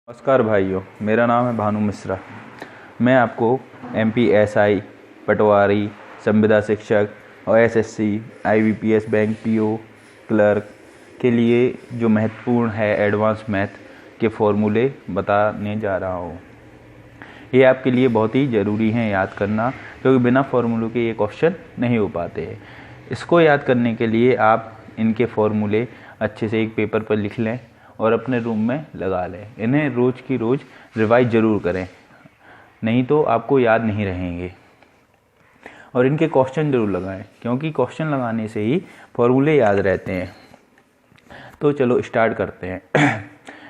नमस्कार भाइयों, मेरा नाम है भानु मिश्रा। मैं आपको MPSI, पटवारी, संविदा शिक्षक और SSC, IBPS bank PO clerk के लिए जो महत्वपूर्ण है एडवांस मैथ के फॉर्मूले बताने जा रहा हूँ। ये आपके लिए बहुत ही ज़रूरी है याद करना, क्योंकि बिना फॉर्मूलों के ये क्वेश्चन नहीं हो पाते हैं। इसको याद करने के लिए आप इनके फॉर्मूले अच्छे से एक पेपर पर लिख लें और अपने रूम में लगा लें। इन्हें रोज़ की रोज़ रिवाइज ज़रूर करें, नहीं तो आपको याद नहीं रहेंगे। और इनके क्वेश्चन ज़रूर लगाएं, क्योंकि क्वेश्चन लगाने से ही फॉर्मूले याद रहते हैं। तो चलो स्टार्ट करते हैं।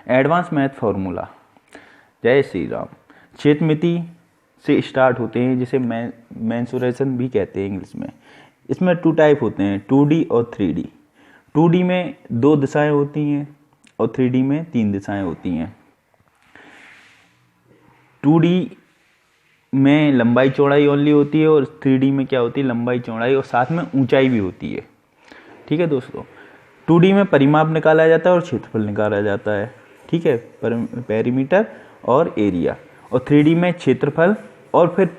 Advance math formula. जय श्री राम। क्षेत्रमिति से स्टार्ट होते हैं, जिसे मेंसुरेशन भी कहते हैं इंग्लिश में। इसमें 2 टाइप होते हैं, 2D और 3D। 2D में 2 दिशाएं होती हैं और 3D में 3 दिशाएं होती हैं। 2D में लंबाई चौड़ाई ओनली होती है और 3D में क्या होती है, लंबाई चौड़ाई और साथ में ऊंचाई भी होती है। ठीक है दोस्तों। 2D में परिमाप निकाला जाता है और क्षेत्रफल निकाला जाता है। ठीक है, पेरीमीटर और एरिया। और 3D में क्षेत्रफल और फिर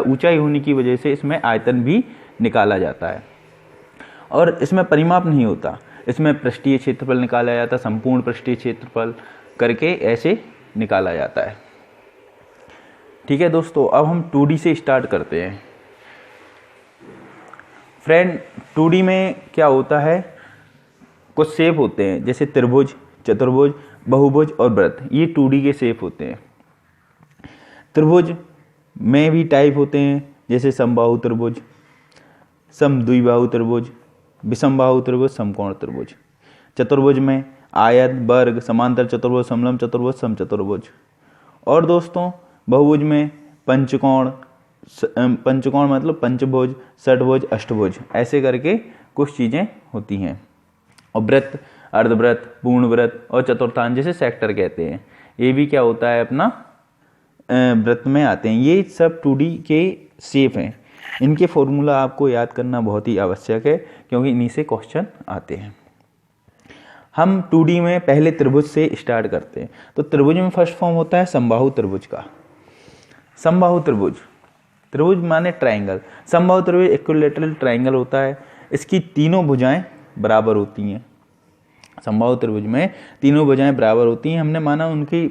ऊंचाई होने की वजह से इसमें आयतन भी निकाला जाता है। और इसमें परिमाप नहीं होता, इसमें पृष्ठीय क्षेत्रफल निकाला जाता है, संपूर्ण पृष्ठीय क्षेत्रफल करके ऐसे निकाला जाता है। ठीक है दोस्तों, अब हम 2D से स्टार्ट करते हैं। फ्रेंड, 2D में क्या होता है, कुछ शेप होते हैं जैसे त्रिभुज, चतुर्भुज, बहुभुज और वृत्त। ये 2D के शेप होते हैं। त्रिभुज में भी टाइप होते हैं, जैसे समबाहु त्रिभुज, समद्विबाहु त्रिभुज, विषमबाहु त्रिभुज, समकोण त्रिभुज। चतुर्भुज में आयत, वर्ग, समांतर चतुर्भुज, समलंब चतुर्भुज, समचतुर्भुज। और दोस्तों बहुभुज में पंचकोण, पंचकोण मतलब पंचभुज, षटभुज, अष्टभुज, ऐसे करके कुछ चीज़ें होती हैं। और वृत्त, अर्धवृत्त, पूर्णवृत्त और चतुर्थांश, जैसे सेक्टर कहते हैं, ये भी क्या होता है अपना वृत्त में आते हैं। ये सब 2D के शेप हैं। इनके फॉर्मूला आपको याद करना बहुत ही आवश्यक है, क्योंकि इन्हीं से क्वेश्चन आते हैं। हम 2D में पहले त्रिभुज से स्टार्ट करते हैं। तो त्रिभुज में फर्स्ट फॉर्म होता है समबाहु त्रिभुज का। समबाहु त्रिभुज, त्रिभुज माने ट्रायंगल। समबाहु त्रिभुज इक्विलैटरल ट्रायंगल होता है। इसकी तीनों भुजाएं बराबर होती हैं। समबाहु त्रिभुज में तीनों भुजाएं बराबर होती हैं। हमने माना उनकी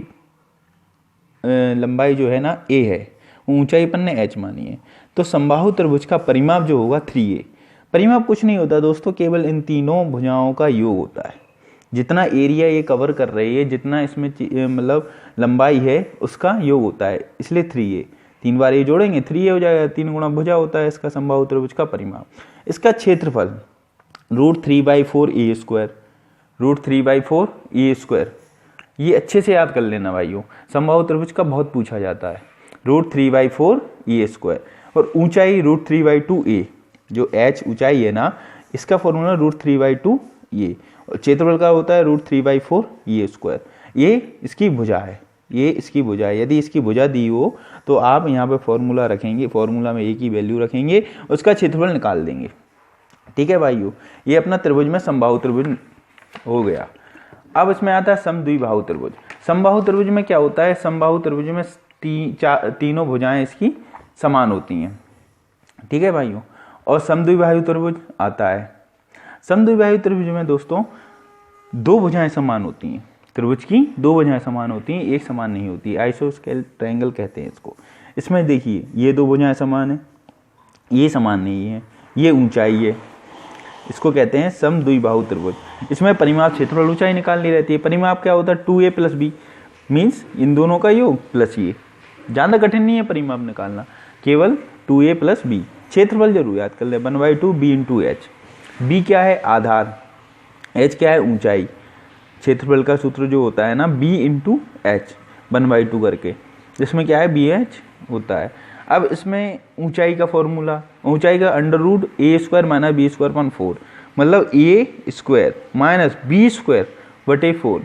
लंबाई जो है ना a है, ऊंचाई पर ने h मानी है। तो समबाहु त्रिभुज का परिमाप जो होगा 3a। परिमाप कुछ नहीं होता दोस्तों, केवल इन तीनों भुजाओं का योग होता है। जितना एरिया ये कवर कर रही है, जितना इसमें मतलब लंबाई है, उसका योग होता है, इसलिए 3a। 3 बार ये जोड़ेंगे 3a हो जाएगा। 3 गुणा भुजा होता है इसका समबाहु त्रिभुज का परिमाप। इसका क्षेत्रफल √3/4a², √3/4a²। ये अच्छे से याद कर लेना भाइयों, समबाहु त्रिभुज का बहुत पूछा जाता है। √3/4a²। और ऊंचाई √3/2a, जो h ऊंचाई है ना, इसका फॉर्मूला √3/2a। और क्षेत्रफल का होता है √3/4a²। ये इसकी भुजा है, ये इसकी भुजा है। यदि इसकी भुजा दी हो तो आप यहाँ पे फॉर्मूला रखेंगे, फॉर्मूला में a की वैल्यू रखेंगे, उसका क्षेत्रफल निकाल देंगे। ठीक है भाइयों, ये अपना त्रिभुज में समबाहु त्रिभुज हो गया। अब इसमें आता है समद्विबाहु त्रिभुज। समबाहु त्रिभुज में क्या होता है, समबाहु त्रिभुज में तीनों भुजाएं इसकी समान होती हैं। ठीक है भाइयों। और समद्विबाहु त्रिभुज आता है। समद्विबाहु त्रिभुज में दोस्तों 2 भुजाएं समान होती हैं। त्रिभुज की 2 भुजाएं समान होती हैं, एक समान नहीं होती। आइसोस्केल ट्रायंगल कहते हैं इसको। इसमें देखिए, ये 2 भुजाएं समान है, ये समान नहीं है, ये ऊंचाई है, इसको कहते हैं समद्विबाहु त्रिभुज। इसमें परिमाप, क्षेत्रफल, ऊंचाई निकालनी रहती है। परिमाप क्या होता है, 2a + b, मीन्स इन दोनों का योग प्लस ये। ज़्यादा कठिन नहीं है परिमाप निकालना, केवल 2a + b। क्षेत्रफल जरूर याद कर ले, 1/2 b × h। b क्या है, आधार, h क्या है, ऊंचाई। क्षेत्रफल का सूत्र जो होता है ना, b × h, 1/2 करके, जिसमें क्या है, bh होता है। अब इसमें ऊंचाई का फॉर्मूला, ऊंचाई का √a² - b²/4, मतलब a² - b²/4।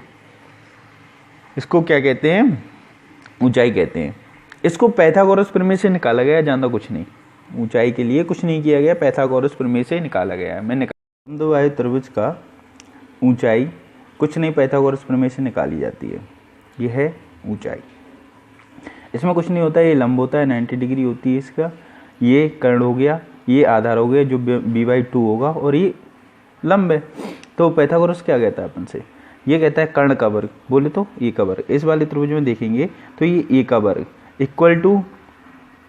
इसको क्या कहते हैं, ऊंचाई कहते हैं। इसको पाइथागोरस प्रमेय से निकाला गया, ज़्यादा कुछ नहीं। ऊंचाई के लिए कुछ नहीं किया गया, पाइथागोरस प्रमेय से निकाला गया है। मैं समद्विबाहु त्रिभुज का ऊंचाई कुछ नहीं, पाइथागोरस प्रमेय से निकाली जाती है। यह है ऊंचाई। इसमें कुछ नहीं होता है, ये लंब होता है 90 डिग्री होती है इसका, ये कर्ण हो गया, ये आधार हो गया जो b/2 होगा और ये लंब है। तो पाइथागोरस क्या कहता है अपन से, ये कहता है कर्ण का वर्ग, बोले तो ए का वर्ग। इस वाले त्रिभुज में देखेंगे तो ये ए का वर्ग इक्वल टू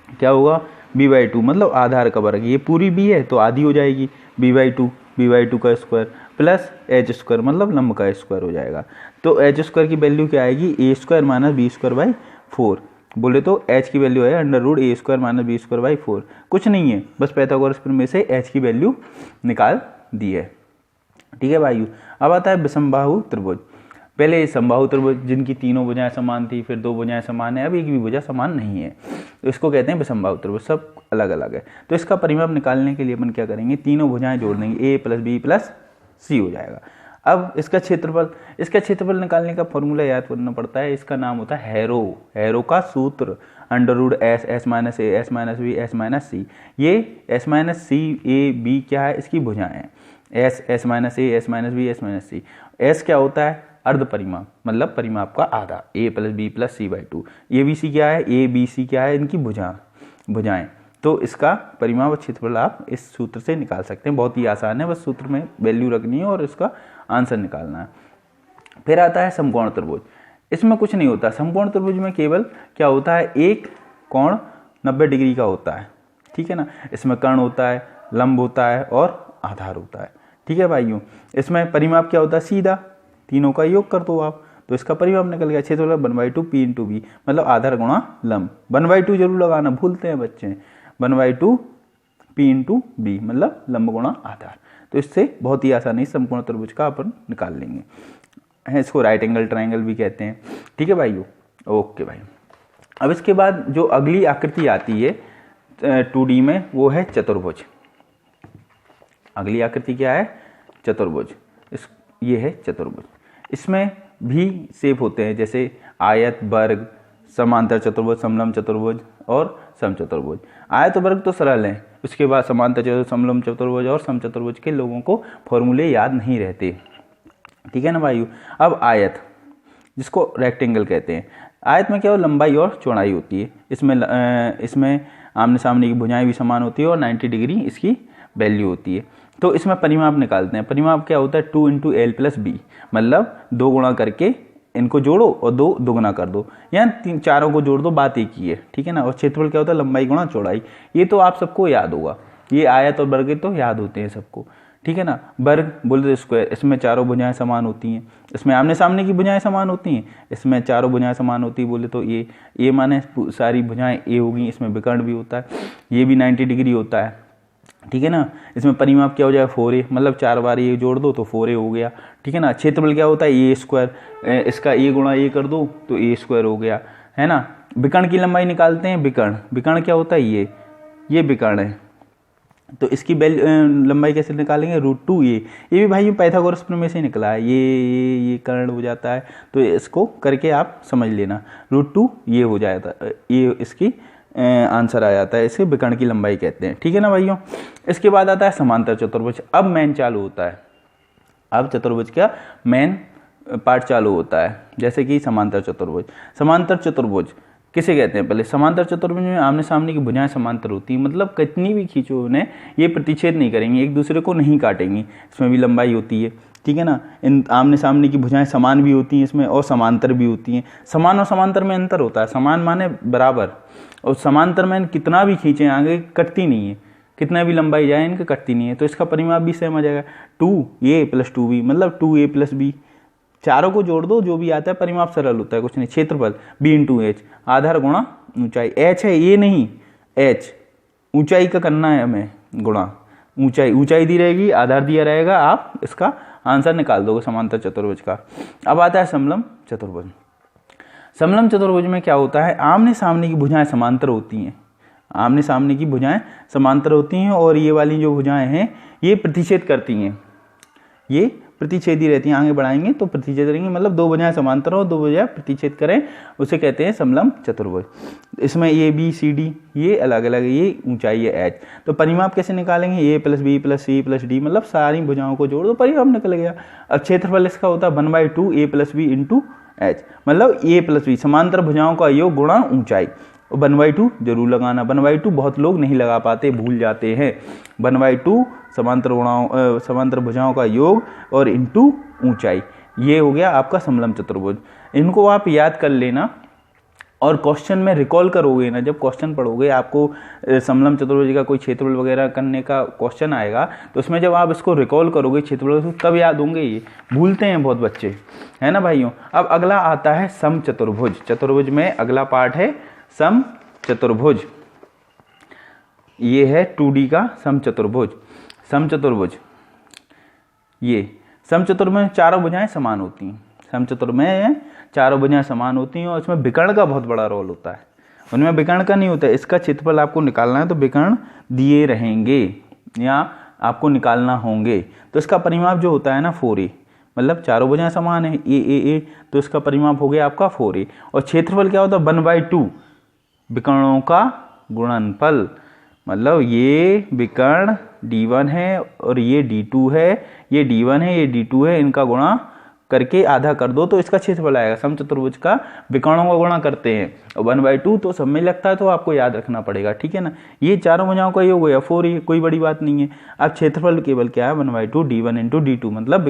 क्या होगा b/2 मतलब आधार का वर्ग, ये पूरी b है तो आधी हो जाएगी b/2 का स्क्वायर प्लस h स्क्वायर मतलब लंब का स्क्वायर हो जाएगा। तो h स्क्वायर की वैल्यू क्या आएगी a² माइनस b²/4, बोले तो h की वैल्यू है √a² माइनस b²/4, कुछ नहीं है, बस पाइथागोरस प्रमेय से h की वैल्यू निकाल दी है। ठीक है भाइयों, अब आता है विषमबाहु त्रिभुज। पहले समबाहु त्रिभुज जिनकी तीनों भुजाएं समान थी, फिर 2 भुजाएं समान है, अब एक भी भुजा समान नहीं है, तो इसको कहते हैं विषमबाहु त्रिभुज, सब अलग अलग है। तो इसका परिमाप निकालने के लिए अपन क्या करेंगे, तीनों भुजाएं जोड़ देंगे, a + b + c हो जाएगा। अब इसका क्षेत्रफल निकालने का फॉर्मूला याद करना पड़ता है, इसका नाम होता है हैरो का सूत्र √s s - a s - b s - c। ये s - c a b क्या है, इसकी भुजाएं हैं, s s - a s - b s - c। s क्या होता है, अर्ध परिमाप मतलब परिमाप का आधा, a + b + c/2। a b c क्या है, a b c क्या है, इनकी भुजाएं। तो इसका परिमाप और क्षेत्रफल आप इस सूत्र से निकाल सकते हैं, बहुत ही आसान है, बस सूत्र में वैल्यू रखनी है और इसका आंसर निकालना है। फिर आता है समकोण त्रिभुज। इसमें कुछ नहीं होता, समकोण त्रिभुज में केवल क्या होता है, एक कोण 90 डिग्री का होता है, ठीक है ना। इसमें कर्ण होता है, लंब होता है और आधार होता है। ठीक है भाइयों, इसमें परिमाप क्या होता है, सीधा तीनों का योग कर दो आप, तो इसका परिमाप निकल गया। क्षेत्रफल 1/2 p × b मतलब आधार गुणा लंब। 1/2 जरूर लगाना, भूलते हैं बच्चे, 1/2 p × b मतलब लंब गुणा आधार। तो इससे बहुत ही आसानी से समकोण त्रिभुज का अपन निकाल लेंगे, है इसको राइट एंगल ट्रायंगल भी कहते हैं। ठीक है भाइयों, ओके भाई। अब इसके बाद जो अगली आकृति आती है 2D में, वो है चतुर्भुज। अगली आकृति क्या है, चतुर्भुज। ये है चतुर्भुज। इसमें भी शेप होते हैं, जैसे आयत, वर्ग, समांतर चतुर्भुज, समलंब चतुर्भुज और समचतुर्भुज। आयत वर्ग तो सरल है, उसके बाद समांतर चतुर्भुज, समलंब चतुर्भुज और समचतुर्भुज के लोगों को फॉर्मूले याद नहीं रहते। ठीक है ना भाइयों। अब आयत, जिसको रेक्टेंगल कहते हैं, आयत में क्या हो, लंबाई और चौड़ाई होती है। इसमें आमने सामने की भुजाएं भी समान होती है और 90 डिग्री इसकी वैल्यू होती है। तो इसमें परिमाप निकालते हैं। परिमाप क्या होता है, 2 × l + b मतलब 2 गुणा करके इनको जोड़ो और 2 दुगुना कर दो, या 3 चारों को जोड़ दो, बात एक ही है। ठीक है ना। और क्षेत्रफल क्या होता है, लंबाई गुणा चौड़ाई। ये तो आप सबको याद होगा, ये आयत और वर्ग तो याद होते हैं सबको। ठीक है ना। वर्ग बोले तो स्क्वायर, इसमें चारों भुजाएं समान होती हैं, इसमें आमने सामने की भुजाएं समान होती हैं, इसमें चारों भुजाएं समान होती है, बोले तो ये माने सारी भुजाएं ए होगी। इसमें विकर्ण भी होता है, ये भी 90 डिग्री होता है। ठीक है ना। इसमें परिमाप क्या हो जाएगा, 4a मतलब 4 बार ये जोड़ दो तो 4a हो गया। ठीक है ना। क्षेत्रफल क्या होता है, a², इसका a गुणा a कर दो तो a² हो गया, है ना। विकर्ण की लंबाई निकालते हैं। विकर्ण क्या होता है, ये विकर्ण है, तो इसकी लंबाई कैसे निकालेंगे, √2a। ये भी भाई पाइथागोरस प्रमेय से निकला है, ये कर्ण हो जाता है, तो इसको करके आप समझ लेना, √2 ये हो जाता है, ये इसकी आंसर आ जाता है। इसे विकर्ण की लंबाई कहते हैं। ठीक है ना भाइयों। इसके बाद आता है समांतर चतुर्भुज। अब मेन चालू होता है, अब चतुर्भुज का मेन पार्ट चालू होता है, जैसे कि समांतर चतुर्भुज किसे कहते हैं, पहले समांतर चतुर्भुज में आमने सामने की भुजाएं समांतर होती हैं, मतलब कितनी भी खींचो उन्हें, ये प्रतिच्छेद नहीं करेंगे, एक दूसरे को नहीं काटेंगी। इसमें भी लंबाई होती है। ठीक है ना। इन आमने सामने की भुजाएं समान भी होती हैं इसमें, और समांतर भी होती हैं। समान और समांतर में अंतर होता है, समान माने बराबर, और समांतर में कितना भी खींचें आगे कटती नहीं है, कितना भी लंबाई जाए इनके कटती नहीं है। तो इसका परिमाप भी सेम आ जाएगा, 2a + 2b मतलब 2a + b। चारों को जोड़ दो, जो भी आता है, परिमाप सरल होता है, कुछ नहीं। क्षेत्रफल b × h, आधार गुणा ऊंचाई, h है ये नहीं, h ऊंचाई का करना है हमें, गुणा ऊंचाई दी रहेगी, आधार दिया रहेगा, आप इसका आंसर निकाल दोगे समांतर चतुर्भुज का। अब आता है समलंब चतुर्भुज। समलंब चतुर्भुज में क्या होता है, आमने सामने की भुजाएं समांतर होती हैं, आमने सामने की भुजाएं समांतर होती हैं, और ये वाली जो भुजाएं हैं ये प्रतिच्छेद करती हैं, ये प्रतिच्छेदी रहती हैं। आगे बढ़ाएंगे तो प्रतिच्छेद करेंगे, मतलब 2 भुजाएं समांतर हो, 2 भुजाएं प्रतिच्छेद करें, उसे कहते हैं समलंब चतुर्भुज। इसमें a b c d ये अलग अलग है, ये ऊंचाई है h। तो परिमाप कैसे निकालेंगे, a + b + c + d मतलब सारी भुजाओं को जोड़ दो, परिमाप निकल गया। अब क्षेत्रफल इसका होता है 1/2 a + b × एच, मतलब ए प्लस बी, समांतर भुजाओं का योग गुणा ऊंचाई। 1/2 जरूर लगाना, 1/2 बहुत लोग नहीं लगा पाते, भूल जाते हैं। 1/2 समांतर भुजाओं का योग और इंटू ऊंचाई, ये हो गया आपका समलंब चतुर्भुज। इनको आप याद कर लेना और क्वेश्चन में रिकॉल करोगे ना, जब क्वेश्चन पढ़ोगे आपको समलंब चतुर्भुज का कोई क्षेत्रफल वगैरह करने का क्वेश्चन आएगा, तो उसमें जब आप इसको रिकॉल करोगे क्षेत्रफल तो तब याद होंगे। ये भूलते हैं बहुत बच्चे, है ना भाइयों। अब अगला आता है सम चतुर्भुज। चतुर्भुज में अगला पार्ट है सम चतुर्भुज। ये है 2D का सम चतुर्भुज। सम चतुर्भुज, ये सम चतुर्भुज में चारों भुजाएं समान होती हैं। सम चतुर्भुज में चारों भुजाएं समान होती हैं और इसमें विकर्ण का बहुत बड़ा रोल होता है। उनमें विकर्ण का नहीं होता है। इसका क्षेत्रफल आपको निकालना है तो विकर्ण दिए रहेंगे या आपको निकालना होंगे। तो इसका परिमाप जो होता है ना 4a, मतलब चारों भुजाएं समान है ए, तो इसका परिमाप हो गया आपका 4a। और क्षेत्रफल क्या होता है 1/2 विकर्णों का गुणनफल, मतलब ये विकर्ण d1 है और ये d2 है, ये d1 है, ये d2 है, इनका गुणा करके आधा कर दो तो इसका क्षेत्रफल आएगा। समचतुर्भुज का विकर्णों का गुणा करते हैं और 1/2 तो सब में लगता है, तो आपको याद रखना पड़ेगा, ठीक है ना। ये चारों भुजाओं का योग या 4 ही, कोई बड़ी बात नहीं है। अब क्षेत्रफल केवल क्या है 1/2 d1 इंटू d2, मतलब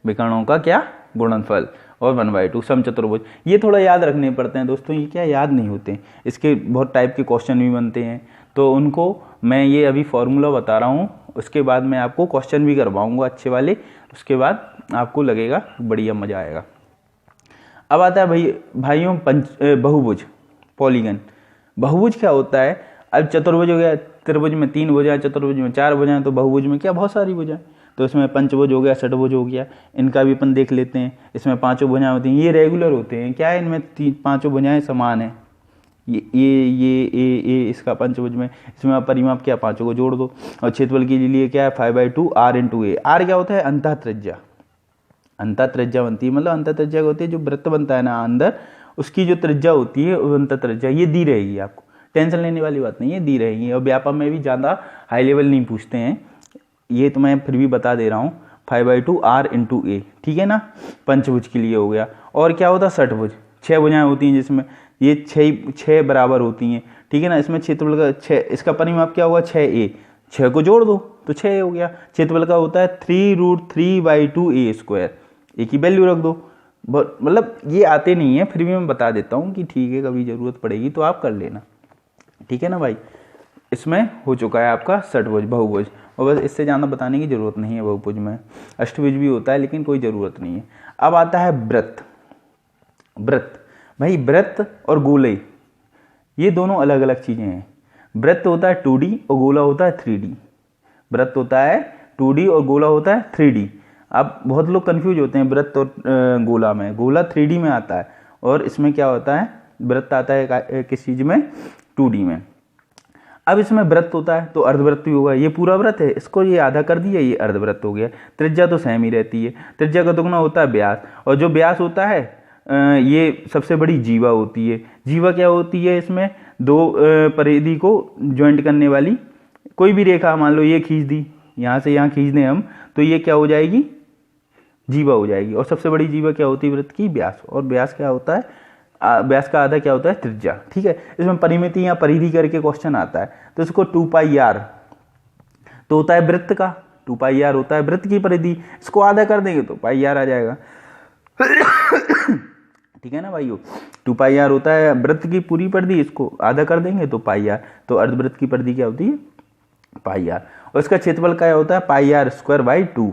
विकर्णों का क्या गुणनफल और 1/2 समचतुर्भुज। ये थोड़ा याद रखने पड़ते हैं दोस्तों, ये क्या याद नहीं होते, इसके बहुत टाइप के क्वेश्चन भी बनते हैं, तो उनको मैं ये अभी फॉर्मूला बता रहा हूँ, उसके बाद मैं आपको क्वेश्चन भी करवाऊंगा अच्छे वाले, उसके बाद आपको लगेगा बढ़िया मजा आएगा। अब आता है भाइयों बहुभुज, पॉलीगन। बहुभुज क्या होता है, अब चतुर्भुज हो गया, त्रिभुज में 3 भुजाएं, चतुर्भुज में 4 भुजाएं, तो बहुभुज में क्या बहुत सारी भुजाएं, तो इसमें पंचभुज हो गया, षटभुज हो गया, इनका भी अपन देख लेते हैं। इसमें 5 भुजाएं होती हैं, ये रेगुलर होते हैं, क्या है इनमें 5 भुजाएं समान है, ये इसका पंचभुज में, इसमें आप परिमाप क्या 5 को जोड़ दो। और क्षेत्रफल के लिए क्या है 5/2 r इंटू ए। आर क्या होता है अंतः त्रिज्या, अंतः त्रिज्या बनती है, मतलब अंतः त्रिज्या होती है जो वृत्त बनता है ना अंदर, उसकी जो त्रिज्या होती है वो अंतः त्रिज्या, ये दी रहेगी आपको, टेंशन लेने वाली बात नहीं है, दी रहेगी। और व्यापक में भी ज़्यादा हाई लेवल नहीं पूछते हैं, ये तो मैं फिर भी बता दे रहा हूँ, 5/2 r इंटू ए, ठीक है ना, पंचभुज के लिए हो गया। और क्या होता है षटभुज, 6 भुजाएं होती हैं जिसमें ये 6 बराबर होती हैं, ठीक है ना। इसमें क्षेत्रफल का 6, इसका परिमाप क्या हुआ 6a, 6 को जोड़ दो तो 6 हो गया। क्षेत्रफल का होता है 3√3/2a², एक ही वैल्यू रख दो। मतलब ये आते नहीं है, फिर भी मैं बता देता हूँ कि ठीक है, कभी जरूरत पड़ेगी तो आप कर लेना, ठीक है ना भाई। इसमें हो चुका है आपका षटभुज, बहुभुज, और बस इससे ज़्यादा बताने की जरूरत नहीं है। बहुभुज में अष्टभुज भी होता है लेकिन कोई ज़रूरत नहीं है। अब आता है वृत्त। वृत्त भाई, वृत्त और गोले ये दोनों अलग अलग चीज़ें हैं। वृत्त होता है 2D और गोला होता है 3D। वृत्त होता है 2D और गोला होता है 3D। अब बहुत लोग कंफ्यूज होते हैं वृत्त और गोला में। गोला 3D में आता है और इसमें क्या होता है, वृत्त आता है किस चीज़ में, 2D में। अब इसमें वृत्त होता है तो अर्धवृत्त भी होगा। ये पूरा वृत्त है, इसको ये आधा कर दिया, ये अर्धवृत्त हो गया। त्रिज्या तो सेम ही रहती है, त्रिज्या का दुगना होता है व्यास, और जो व्यास होता है ये सबसे बड़ी जीवा होती है। जीवा क्या होती है, इसमें 2 परिधि को ज्वाइंट करने वाली कोई भी रेखा, मान लो ये खींच दी, यहाँ से यहाँ खींच दें हम, तो ये क्या हो जाएगी, जीवा हो जाएगी। और सबसे बड़ी जीवा क्या होती है वृत्त की, व्यास। और व्यास क्या होता है, व्यास का आधा क्या होता है, त्रिज्या, ठीक है। इसमें परिमिति या परिधि करके क्वेश्चन आता है, तो इसको 2πr तो होता है वृत्त का, 2πr होता है वृत्त की परिधि, इसको आधा कर देंगे तो πr आ जाएगा, ठीक है ना भाइयों। 2πr होता है वृत्त की पूरी परिधि, इसको आधा कर देंगे तो πr, तो अर्धवृत्त की परिधि क्या होती है πr। और इसका क्षेत्रफल क्या होता है πr²/2,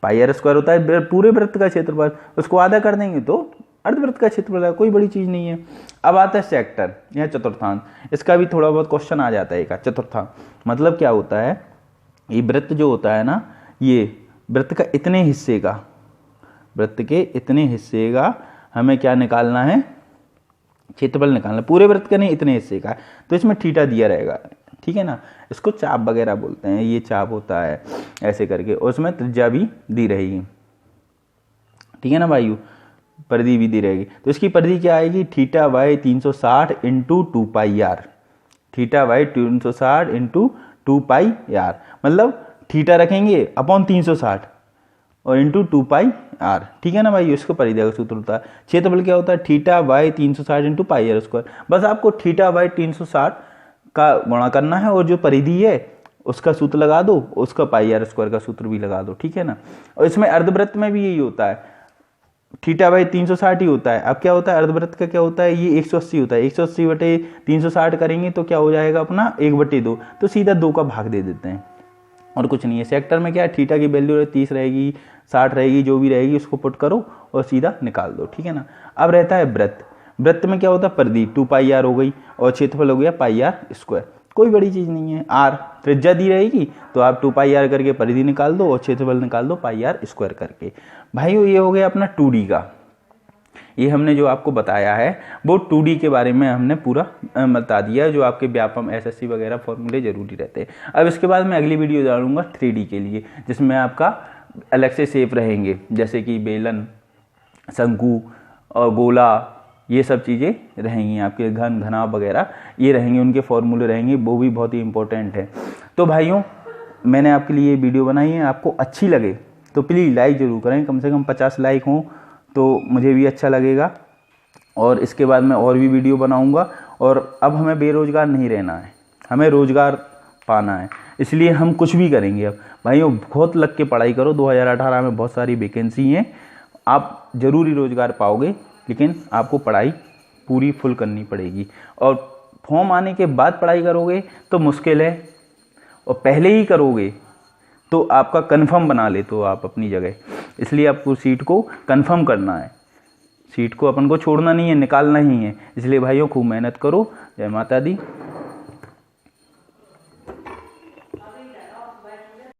πr² होता है पूरे वृत्त का क्षेत्रफल, उसको आधा कर देंगे तो अर्धवृत्त का क्षेत्रफल है, कोई बड़ी चीज नहीं है। अब आता है सेक्टर या चतुर्थांश, इसका भी थोड़ा बहुत क्वेश्चन आ जाता है। एक चतुर्थांश मतलब क्या होता है, ये वृत्त जो होता है ना, ये वृत्त का इतने हिस्से का, वृत्त के इतने हिस्से का हमें क्या निकालना है, क्षेत्रफल निकालना, पूरे वृत्त का नहीं, इतने हिस्से का, तो इसमें थीटा दिया रहेगा, ठीक है ना। इसको चाप वगैरह बोलते हैं, ये चाप होता है ऐसे करके, और उसमें त्रिज्या भी दी रहेगी, ठीक है ना भाइयों, परिधि भी दी रहेगी। तो इसकी परिधि क्या आएगी, θ/360 इंटू 2πr, θ/360 इंटू 2πr, मतलब थीटा रखेंगे अपॉन 360 और इंटू 2πr, आर, ठीक है ना भाई, इसको परिधि का सूत्र होता है। क्षेत्रफल क्या होता है, theta by 360 into pi r square. बस आपको थीटा बाई 360 का गुणा करना है और जो परिधि है उसका सूत्र लगा दो, उसका पाई आर स्क्वायर का सूत्र भी लगा दो, ठीक है ना। और इसमें अर्धवृत्त में भी यही होता है, थीटा बाई 360 ही होता है। अब क्या होता है अर्धवृत्त का, क्या होता है, ये 180 होता है, 180 बटे 360 करेंगे तो क्या हो जाएगा अपना 1/2, तो सीधा 2 का भाग दे देते हैं और कुछ नहीं है। सेक्टर में क्या है, थीटा की वैल्यू 30 रहेगी, 60 रहेगी, जो भी रहेगी उसको पुट करो और सीधा निकाल दो, ठीक है ना। अब रहता है वृत्त। वृत्त में क्या होता है, परिधि 2 पाई आर हो गई और क्षेत्रफल हो गया पाई आर स्क्वायर, कोई बड़ी चीज नहीं है। आर त्रिज्या दी रहेगी तो आप 2 पाई आर करके परिधि निकाल दो और क्षेत्रफल निकाल दो पाई आर स्क्वायर करके। भाइयों ये हो गया अपना 2D का। ये हमने जो आपको बताया है वो 2D के बारे में हमने पूरा बता दिया, जो आपके व्यापम SSC वगैरह फॉर्मूले जरूरी रहते हैं। अब इसके बाद मैं अगली वीडियो डालूंगा 3D के लिए, जिसमें आपका अलग से शेप रहेंगे, जैसे कि बेलन, शंकु और गोला, ये सब चीज़ें रहेंगी आपके, घन घनाभ वगैरह ये रहेंगे, उनके फॉर्मूले रहेंगे, वो भी बहुत ही इंपॉर्टेंट है। तो भाइयों मैंने आपके लिए ये वीडियो बनाई है, आपको अच्छी लगे तो प्लीज़ लाइक ज़रूर करें, कम से कम 50 लाइक हों तो मुझे भी अच्छा लगेगा। और इसके बाद मैं और भी वीडियो बनाऊंगा। और अब हमें बेरोज़गार नहीं रहना है, हमें रोज़गार पाना है, इसलिए हम कुछ भी करेंगे। अब भाइयों बहुत लग के पढ़ाई करो, 2018 में बहुत सारी वैकेंसी हैं, आप ज़रूरी रोज़गार पाओगे, लेकिन आपको पढ़ाई पूरी फुल करनी पड़ेगी। और फॉर्म आने के बाद पढ़ाई करोगे तो मुश्किल है, और पहले ही करोगे तो आपका कंफर्म बना ले तो आप अपनी जगह, इसलिए आपको सीट को कंफर्म करना है, सीट को अपन को छोड़ना नहीं है, निकालना ही है। इसलिए भाइयों खूब मेहनत करो। जय माता दी।